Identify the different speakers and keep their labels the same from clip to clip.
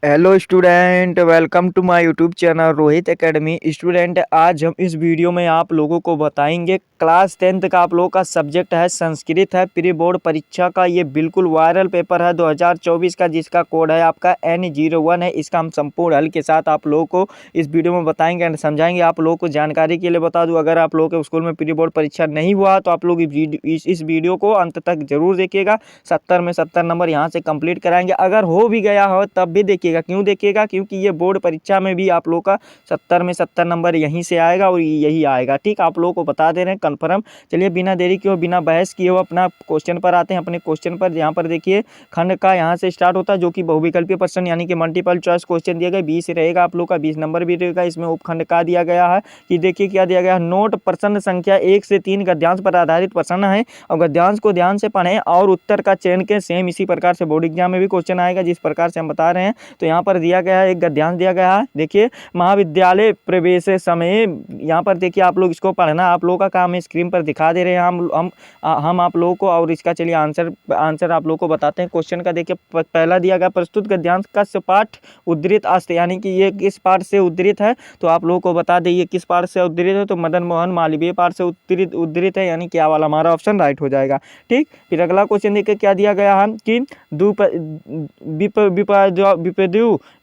Speaker 1: Hello student, welcome to my YouTube channel Rohit academy. Student, आज हम इस वीडियो में आप लोगों को बताएंगे क्लास 10th का आप लोगों का सब्जेक्ट है संस्कृत है। प्री बोर्ड परीक्षा का ये बिल्कुल वायरल पेपर है 2024 का, जिसका कोड है आपका N01 है। इसका हम संपूर्ण हल के साथ आप लोगों को इस वीडियो में बताएंगे एंड समझाएंगे। आप लोगों को जानकारी के लिए बता दूं, अगर आप लोगों के स्कूल में प्री बोर्ड परीक्षा नहीं हुआ तो आप लोग इस वीडियो को अंत तक जरूर देखिएगा। 70 में 70 नंबर यहाँ से कंप्लीट कराएंगे। अगर हो भी गया हो तब भी देखिएगा। क्यों देखिएगा? क्योंकि ये बोर्ड परीक्षा में भी आप लोग का 70 में 70 नंबर यहीं से आएगा और यही आएगा। ठीक, आप लोगों को बता दे रहे हैं कन्फर्म। चलिए बिना देरी किए बिना बहस किए अपना क्वेश्चन पर आते हैं। अपने क्वेश्चन पर यहाँ पर देखिए खंड का यहाँ से स्टार्ट होता है, जो कि बहुविकल्पीय प्रश्न यानी कि मल्टीपल चॉइस क्वेश्चन दिया गया। 20 रहेगा आप लोग का, 20 नंबर भी रहेगा। इसमें उपखंड का दिया गया है कि देखिए क्या दिया गया है। नोट प्रश्न संख्या 1 से 3 गद्यांश पर आधारित प्रश्न है और गद्यांश को ध्यान से पढ़ें और उत्तर का चयन के। सेम इसी प्रकार से बोर्ड एग्जाम में भी क्वेश्चन आएगा जिस प्रकार से हम बता रहे हैं। तो यहाँ पर दिया गया है, एक गद्यांश दिया गया है। देखिए, महाविद्यालय प्रवेश समय, यहाँ पर देखिए आप लोग इसको पढ़ना। आप लोगों का काम है, स्क्रीन पर दिखा दे रहे हैं हम आप लोगों को। और इसका चलिए आंसर आप लोगों को बताते हैं। क्वेश्चन का देखिए पहला दिया गया, प्रस्तुत गद्यांश का पाठ उद्धृत अस्त, यानी कि ये किस पाठ से उद्धृत है तो आप लोगों को बता दें ये किस पाठ से उद्धृत है। तो मदन मोहन मालवीय पाठ से उद्धृत है, यानी क्या वाला हमारा ऑप्शन राइट हो जाएगा। ठीक, फिर अगला क्वेश्चन देखिए क्या दिया गया है कि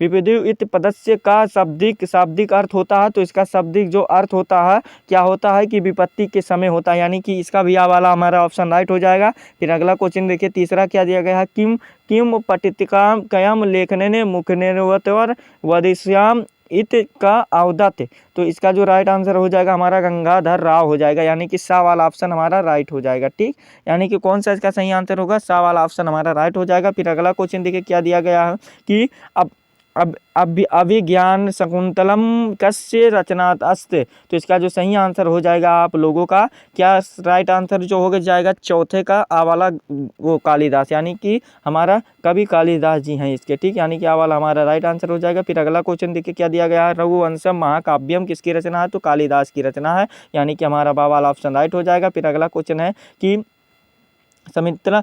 Speaker 1: विपदु इत पदस्य का शाब्दिक अर्थ होता है। तो इसका शाब्दिक जो अर्थ होता है क्या होता है कि विपत्ति के समय होता है, यानी कि इसका भी आ वाला हमारा ऑप्शन राइट हो जाएगा। फिर अगला क्वेश्चन देखिए तीसरा क्या दिया गया है, किम किम पठितिकाम कयम लेखने मुख निर्वतर वदिष्याम इत का अवदत। तो इसका जो राइट आंसर हो जाएगा हमारा गंगाधर राव हो जाएगा, यानी कि सा वाला ऑप्शन हमारा राइट हो जाएगा। ठीक, यानी कि कौन सा इसका सही आंसर होगा, सा वाला ऑप्शन हमारा राइट हो जाएगा। फिर अगला क्वेश्चन देखिए क्या दिया गया है कि अब अभिज्ञान शकुंतलम कस्य रचनात् अस्ति। तो इसका जो सही आंसर हो जाएगा आप लोगों का क्या राइट आंसर जो हो जाएगा चौथे का आ वाला, वो कालिदास, यानी कि हमारा कवि कालिदास जी हैं इसके। ठीक, यानी कि आ वाला हमारा राइट आंसर हो जाएगा। फिर अगला क्वेश्चन देखिए क्या दिया गया है, रघुवंशम महाकाव्यम किसकी रचना है तो कालिदास की रचना है, यानी कि हमारा बा वाला ऑप्शन राइट हो जाएगा। फिर अगला क्वेश्चन है कि समित्रम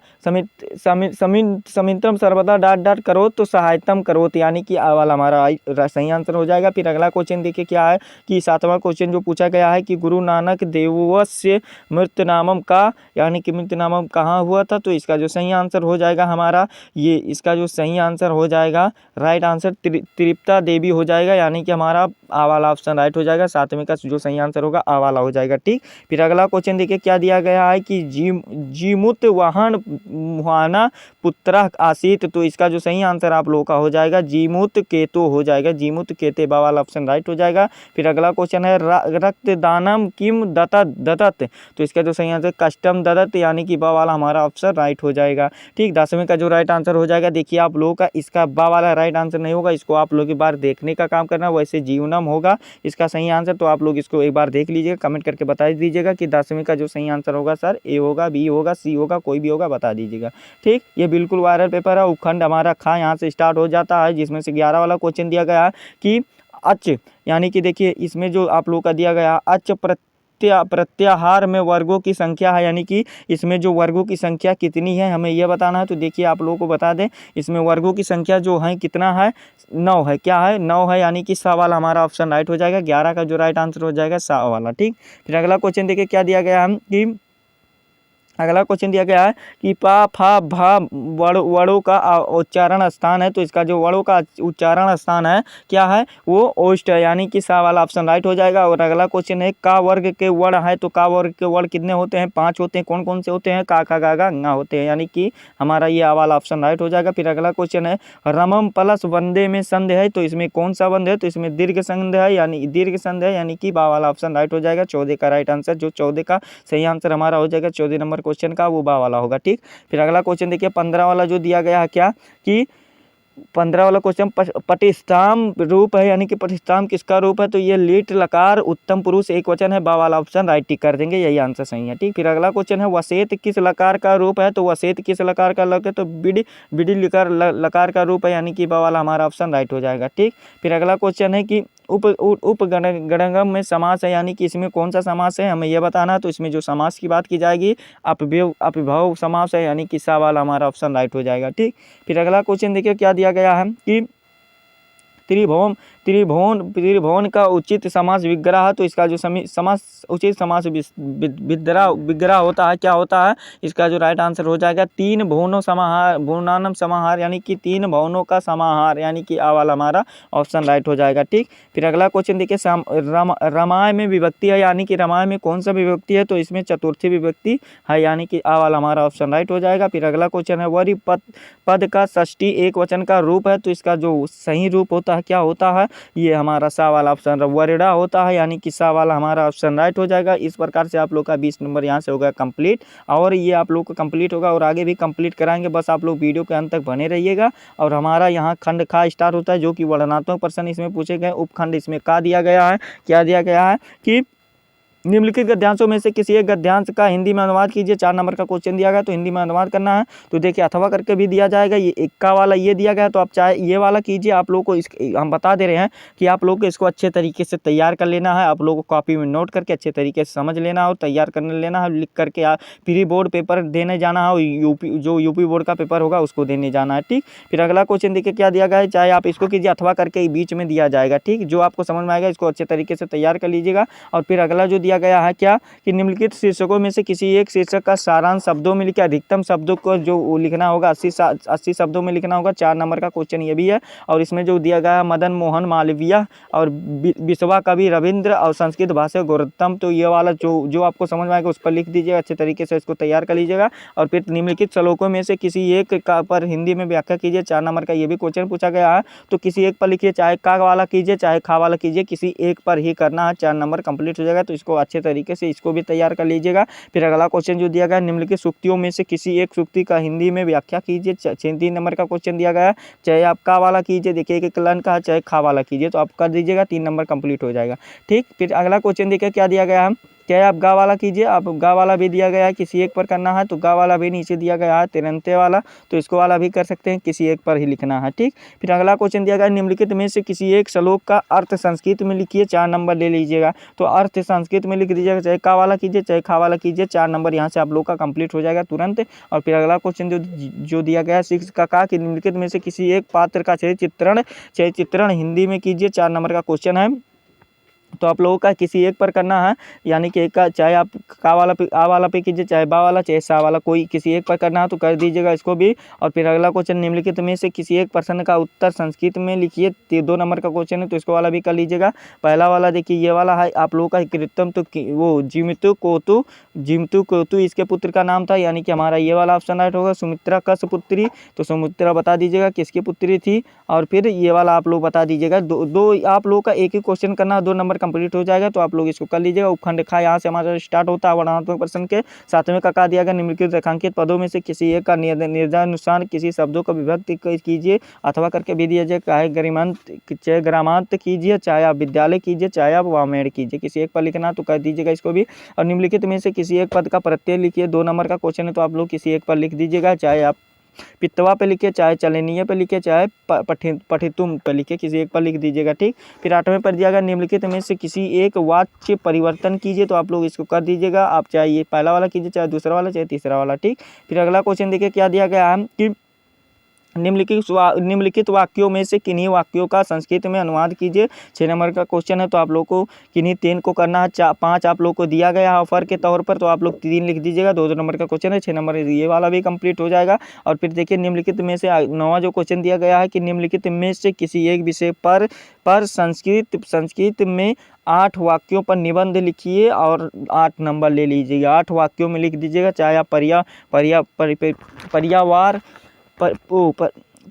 Speaker 1: सर्वदा डॉट डॉट करो तो सहायतम करो, यानी कि आ वाला हमारा सही आंसर हो जाएगा। फिर अगला क्वेश्चन देखिए क्या है कि 7वां क्वेश्चन जो पूछा गया है कि गुरु नानक देवस्य मृत्युनामम का, यानी कि मृत्युनामम कहाँ हुआ था। तो इसका जो सही आंसर हो जाएगा हमारा ये, इसका जो सही आंसर हो जाएगा राइट आंसर त्रिप्ता देवी हो जाएगा, यानी कि हमारा आ वाला ऑप्शन राइट हो जाएगा। 7वें का जो सही आंसर होगा आ वाला हो जाएगा। ठीक, फिर अगला क्वेश्चन देखिए क्या दिया गया है कि जीमुत वाहन मुहाना पुत्र आसित। तो इसका जो सही आंसर आप लोगों का हो जाएगा जीमुत केतु हो जाएगा, जीमुत केते बा वाला ऑप्शन राइट हो जाएगा। फिर अगला क्वेश्चन है रक्तदानम किम दत्त। तो इसका जो सही आंसर कस्टम दत्त, यानी कि बा वाला हमारा ऑप्शन राइट हो जाएगा। ठीक, 10वें का जो राइट आंसर हो जाएगा देखिए आप लोगों का, इसका बा वाला राइट आंसर नहीं होगा, इसको आप लोग एक बार देखने का काम करना। वैसे जीवनम होगा इसका सही आंसर, तो आप लोग इसको एक बार देख लीजिएगा, कमेंट करके बता दीजिएगा कि 10वें का जो सही आंसर होगा सर ए होगा, बी होगा, सी होगा, कोई भी होगा बता दीजिएगा। ठीक, ये बिल्कुल वायरल पेपर है। उपखंड हमारा खा यहाँ से स्टार्ट हो जाता है, जिसमें से 11 वाला क्वेश्चन दिया गया है कि अच, यानी कि देखिए इसमें जो आप लोग का दिया गया अच प्रत्याहार में वर्गों की संख्या है, यानी कि इसमें जो वर्गों की संख्या कितनी है हमें यह बताना है। तो देखिए आप लोगों को बता दें इसमें वर्गों की संख्या जो है कितना है, 9 है। क्या है, 9 है, यानी कि सा वाला हमारा ऑप्शन राइट हो जाएगा। 11 का जो राइट आंसर हो जाएगा सा वाला। ठीक, फिर अगला क्वेश्चन देखिए क्या दिया गया है कि अगला क्वेश्चन दिया गया है कि पा फा भा वड़ों का उच्चारण स्थान है। तो इसका जो वड़ों का उच्चारण स्थान है क्या है, वो ओष्ठ है, यानी कि सा वाला ऑप्शन राइट हो जाएगा। और अगला क्वेश्चन है का वर्ग के वर्ण है। तो का वर्ग के वर्ण कितने होते हैं, 5 होते हैं। कौन कौन से होते हैं, का खा गा गा ङा होते हैं, यानी कि हमारा ये वाला ऑप्शन राइट हो जाएगा। फिर अगला क्वेश्चन है रमम प्लस वंदे में संध है। तो इसमें कौन सा बंध है, तो इसमें दीर्घ संध है, यानी दीर्घ संध है, यानी कि बा वाला ऑप्शन राइट हो जाएगा। 14 का राइट आंसर, जो 14 का सही आंसर हमारा हो जाएगा 14 नंबर क्वेश्चन का, वो बा वाला होगा। ठीक, फिर अगला क्वेश्चन देखिए 15 वाला जो दिया गया है क्या कि 15 वाला क्वेश्चन प्रतिष्ठाम रूप है, यानी कि प्रतिष्ठाम किसका रूप है। तो ये लीट लकार उत्तम पुरुष एक वचन है, बा वाला ऑप्शन राइट टिक कर देंगे, यही आंसर सही है। ठीक, फिर अगला क्वेश्चन है वसेत किस लकार का रूप है। तो वसेत किस लकार का लक है, तो बिडी लकार का रूप है, यानी कि बा वाला हमारा ऑप्शन राइट हो जाएगा। ठीक, फिर अगला क्वेश्चन है कि उपगणगम में समास है, यानी कि इसमें कौन सा समास है हमें यह बताना। तो इसमें जो समास की बात की जाएगी अपिभव समास है, यानी कि सा वाला हमारा ऑप्शन राइट हो जाएगा। ठीक, फिर अगला क्वेश्चन देखिए क्या दिया गया है कि त्रिभुवन त्रिभुवन त्रिभुवन का उचित समास विग्रह, तो इसका जो समास उचित समास विग्रह विग्रह होता है क्या होता है, इसका जो राइट आंसर हो जाएगा तीन भुवनों समाहार, भुवनानम समाहार, यानी कि तीन भवनों का समाहार, यानी कि आ वाला हमारा ऑप्शन राइट हो जाएगा। ठीक, फिर अगला क्वेश्चन देखिए, रामायण में विभक्ति है, यानी कि रामायण में कौन सा विभक्ति है, तो इसमें चतुर्थी विभक्ति है, यानी कि आ वाला हमारा ऑप्शन राइट हो जाएगा। फिर अगला क्वेश्चन है, वरी पद का षष्ठी एक वचन का रूप है, तो इसका जो सही रूप होता है क्या होता है, ये हमारा सा वाला ऑप्शन वरिड़ा होता है, यानी कि सा वाला हमारा ऑप्शन राइट हो जाएगा। इस प्रकार से आप लोग का 20 नंबर यहाँ से होगा कंप्लीट, और ये आप लोग को कंप्लीट होगा और आगे भी कंप्लीट कराएंगे, बस आप लोग वीडियो के अंत तक बने रहिएगा। और हमारा यहाँ खंड खा स्टार्ट होता है, जो कि वर्णनात्मक प्रश्न इसमें पूछे गए, उपखंड इसमें का दिया गया है, क्या दिया गया है कि निम्नलिखित गद्यांशों में से किसी एक गद्यांश का हिंदी में अनुवाद कीजिए। 4 नंबर का क्वेश्चन दिया गया, तो हिंदी में अनुवाद करना है, तो देखिए अथवा करके भी दिया जाएगा, ये इक्का वाला ये दिया गया, तो आप चाहे ये वाला कीजिए। आप लोग को हम बता दे रहे हैं कि आप लोग को इसको अच्छे तरीके से तैयार कर लेना है, आप लोग को कॉपी में नोट करके अच्छे तरीके से समझ लेना है और तैयार करने लेना है, लिख करके आप प्री बोर्ड पेपर देने जाना है, यूपी बोर्ड का पेपर होगा उसको देने जाना है। ठीक, फिर अगला क्वेश्चन देखिए क्या दिया गया है, चाहे आप इसको कीजिए अथवा करके बीच में दिया जाएगा। ठीक, जो आपको समझ में आएगा इसको अच्छे तरीके से तैयार कर लीजिएगा। और फिर अगला जो दिया गया है क्या कि निम्नलिखित शीर्षकों में से किसी एक शीर्षक का सारांश शब्दों में लिखा, अधिकतम शब्दों को जो लिखना होगा 80 शब्दों में लिखना होगा। 4 नंबर का क्वेश्चन ये भी है। और इसमें जो दिया गया है मदन मोहन मालवीय और विश्वा कवि रविंद्र और संस्कृत भाषा गौरतम, तो ये वाला जो आपको समझ में आएगा उस पर लिख दीजिएगा, अच्छे तरीके से इसको तैयार कर लीजिएगा। और फिर निम्नलिखित श्लोकों में से किसी एक का पर हिंदी में व्याख्या कीजिए। 4 नंबर का ये भी क्वेश्चन पूछा गया है, तो किसी एक पर लिखिए, चाहे का वाला कीजिए चाहे खा वाला कीजिए, किसी एक पर ही करना है। 4 नंबर कंप्लीट हो जाएगा, तो इसको अच्छे तरीके से इसको भी तैयार कर लीजिएगा। फिर अगला क्वेश्चन जो दिया गया है, निम्नलिखित सूक्तियों में से किसी एक सूक्ति का हिंदी में व्याख्या कीजिए। 3 नंबर का क्वेश्चन दिया गया है, चाहे आप का वाला कीजिए, देखिए एक लाइन का, चाहे खा वाला कीजिए, तो आप कर दीजिएगा, 3 नंबर कंप्लीट हो जाएगा। ठीक, फिर अगला क्वेश्चन देखिए क्या दिया गया है, क्या आप गा वाला कीजिए, आप गा वाला भी दिया गया है, किसी एक पर करना है, तो गा वाला भी नीचे दिया गया है तिरंते वाला, तो इसको वाला भी कर सकते हैं, किसी एक पर ही लिखना है। ठीक, फिर अगला क्वेश्चन दिया गया है, निम्नलिखित में से किसी एक श्लोक का अर्थ संस्कृत में लिखिए। 4 नंबर ले लीजिएगा, तो अर्थ संस्कृत में लिख दीजिएगा, चाहे का वाला कीजिए चाहे खा वाला कीजिए। 4 नंबर यहाँ से आप लोग का कंप्लीट हो जाएगा तुरंत। और फिर अगला क्वेश्चन जो दिया गया है 6 का कि निम्नलिखित में से किसी एक पात्र का चित्रण हिंदी में कीजिए। 4 नंबर का क्वेश्चन है, तो आप लोगों का किसी एक पर करना है, यानी कि एक का, चाहे आप का वाला पे आ वाला पे कीजिए, चाहे बा वाला चाहे सा वाला, कोई किसी एक पर करना है तो कर दीजिएगा इसको भी। और फिर अगला क्वेश्चन, निम्नलिखित में से किसी एक प्रश्न का उत्तर संस्कृत में लिखिए। 2 नंबर का क्वेश्चन है, तो इसको वाला भी कर लीजिएगा। पहला वाला देखिए ये वाला है आप लोगों का कृतम, तो वो जिमतु कोतु इसके पुत्र का नाम था, यानी कि हमारा ये वाला ऑप्शन राइट होगा। सुमित्रा कस पुत्री, तो सुमित्रा बता दीजिएगा किसकी पुत्री थी। और फिर ये वाला आप लोग बता दीजिएगा। दो आप लोगों का एक ही क्वेश्चन करना, 2 नंबर कंप्लीट हो जाएगा, तो आप लोग इसको कर लीजिएगा। उपखंड खा यहाँ से हमारा स्टार्ट होता है वर्णनात्मक प्रश्न के। 7वें का दिया गया, निम्नलिखित रेखांकित पदों में से किसी एक का निर्देशानुसार किसी शब्दों का विभक्ति कीजिए, अथवा करके भी दिया जाए, चाहे चाहे ग्रामांत कीजिए, चाहे आप विद्यालय कीजिए, चाहे आप वामेड़ कीजिए, किसी एक पर लिखना तो कर दीजिएगा इसको भी। और निम्नलिखित में से किसी एक पद का प्रत्यय लिखिए। 2 नंबर का क्वेश्चन है, तो आप लोग किसी एक पर लिख दीजिएगा, चाहे आप पित्तवा पे लिखिए, चाहे चलनीय पे लिखिए, चाहे पठितुम पे लिखिए, किसी एक पर लिख दीजिएगा। ठीक, फिर 8वें पर दिया गया, निम्नलिखित में से किसी एक वाक्य परिवर्तन कीजिए, तो आप लोग इसको कर दीजिएगा। आप चाहे ये पहला वाला कीजिए, चाहे दूसरा वाला, चाहे तीसरा वाला। ठीक, फिर अगला क्वेश्चन देखिए क्या दिया गया है कि निम्नलिखित वाक्यों में से किन्हीं वाक्यों का संस्कृत में अनुवाद कीजिए। 6 नंबर का क्वेश्चन है, तो आप लोग को किन्हीं 3 को करना है। 5 आप लोग को दिया गया है ऑफर के तौर पर, तो आप लोग 3 लिख दीजिएगा। 2 नंबर का क्वेश्चन है, 6 नंबर ये वाला भी कंप्लीट हो जाएगा। और फिर देखिए निम्नलिखित में से 9वां जो क्वेश्चन दिया गया है कि निम्नलिखित में से किसी एक विषय पर संस्कृत में 8 वाक्यों पर निबंध लिखिए और 8 नंबर ले लीजिएगा। 8 वाक्यों में लिख दीजिएगा, चाहे आप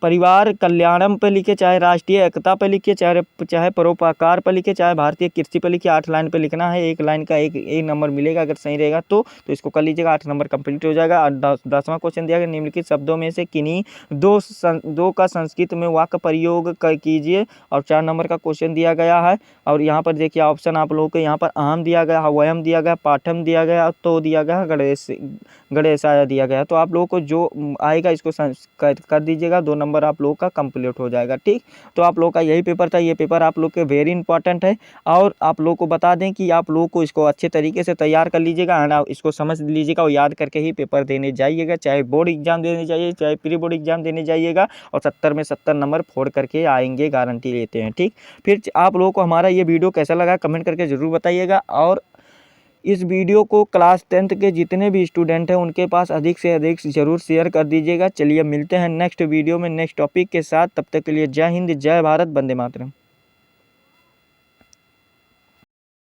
Speaker 1: परिवार कल्याणम पे लिखे, चाहे राष्ट्रीय एकता पे लिखिए, चाहे परोपकार पे लिखे, चाहे भारतीय कृषि पे लिखिए। 8 लाइन पे लिखना है, एक लाइन का एक नंबर मिलेगा अगर सही रहेगा तो इसको कर लीजिएगा, 8 नंबर कंप्लीट हो जाएगा। और 10वां क्वेश्चन दिया गया, निम्नलिखित शब्दों में से किन्हीं दो का संस्कृत में वाक्य प्रयोग कीजिए। और 4 नंबर का क्वेश्चन दिया गया है। और यहाँ पर देखिए ऑप्शन आप लोगों को यहाँ पर अहम दिया गया है, वयम दिया गया, पाठम दिया गया, तो दिया गया गणेशाय दिया गया। तो आप लोगों को जो आएगा इसको कर दीजिएगा। 2 नंबर आप लोगों का कंप्लीट हो जाएगा। ठीक, तो आप लोग का यही पेपर था। ये पेपर आप लोग के वेरी इंपॉर्टेंट है और आप लोग को बता दें कि आप लोग को इसको अच्छे तरीके से तैयार कर लीजिएगा एंड आप इसको समझ लीजिएगा और याद करके ही पेपर देने जाइएगा, चाहे बोर्ड एग्जाम देने जाइए चाहे प्री बोर्ड एग्जाम देने जाइएगा, और 70 में 70 नंबर फोड़ करके आएंगे, गारंटी लेते हैं। ठीक, फिर आप लोगों को हमारा ये वीडियो कैसा लगा कमेंट करके ज़रूर बताइएगा, और इस वीडियो को क्लास 10th के जितने भी स्टूडेंट हैं उनके पास अधिक से अधिक ज़रूर शेयर कर दीजिएगा। चलिए मिलते हैं नेक्स्ट वीडियो में नेक्स्ट टॉपिक के साथ, तब तक के लिए जय हिंद, जय भारत, वंदे मातरम।